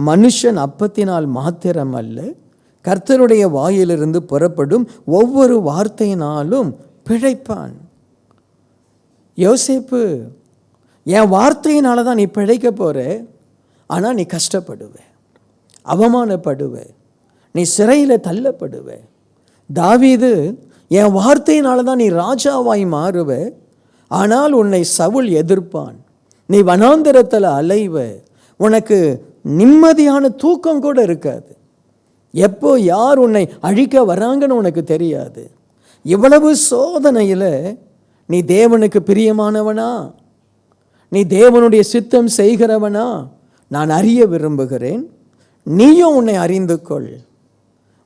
மனுஷன் அப்பத்தினால் மாத்திரமல்ல, கர்த்தருடைய வாயிலிருந்து புறப்படும் ஒவ்வொரு வார்த்தையினாலும் பிழைப்பான். யோசேப்பு, என் வார்த்தையினால தான் நீ பிழைக்க போற, ஆனால் நீ கஷ்டப்படுவ, அவமானப்படுவ, நீ சிறையில் தள்ளப்படுவ. தாவீது, என் வார்த்தையினால தான் நீ ராஜாவாய் மாறுவ, ஆனால் உன்னை சவுல் எதிர்ப்பான், நீ வனாந்தரத்தில் அலைவ, உனக்கு நிம்மதியான தூக்கம் கூட இருக்காது, எப்போ யார் உன்னை அழிக்க வராங்கன்னு உனக்கு தெரியாது. இவ்வளவு சோதனையில் நீ தேவனுக்கு பிரியமானவனா, நீ தேவனுடைய சித்தம் செய்கிறவனா நான் அறிய விரும்புகிறேன். நீயும் உன்னை அறிந்து கொள்.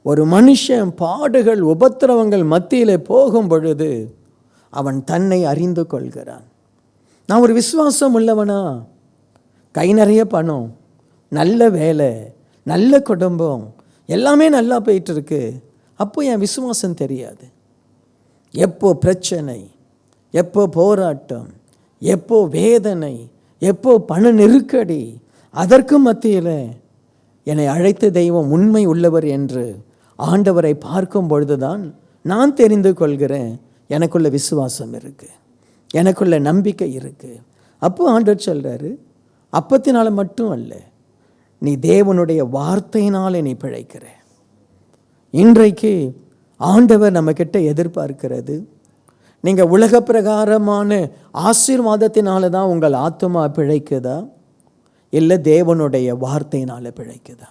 ஒரு மனுஷன் பாடுகள் உபத்திரவங்கள் மத்தியில் போகும் பொழுது அவன் தன்னை அறிந்து கொள்கிறான். நான் ஒரு விசுவாசம் உள்ளவனா, கை நிறைய பணம், நல்ல வேலை, நல்ல குடும்பம், எல்லாமே நல்லா போயிட்டுருக்கு, அப்போ என் விசுவாசம் தெரியாது. எப்போ பிரச்சனை, எப்போ போராட்டம், எப்போ வேதனை, எப்போ பண நெருக்கடி, அதற்கு மத்தியில் என்னை அழைத்த தெய்வம் உண்மை உள்ளவர் என்று ஆண்டவரை பார்க்கும் பொழுதுதான் நான் தெரிந்து கொள்கிறேன், எனக்குள்ள விசுவாசம் இருக்குது, எனக்குள்ள நம்பிக்கை இருக்குது. அப்போ ஆண்டவர் சொல்கிறாரு, அப்பத்தினால மட்டும் அல்ல, நீ தேவனுடைய வார்த்தையினாலே நீ பிழைக்கிற. இன்றைக்கு ஆண்டவர் நம்மக்கிட்ட எதிர்பார்க்கிறது, நீங்கள் உலக பிரகாரமான ஆசீர்வாதத்தினால தான் உங்கள் ஆத்துமா பிழைக்குதா, இல்லை தேவனுடைய வார்த்தையினால பிழைக்குதா?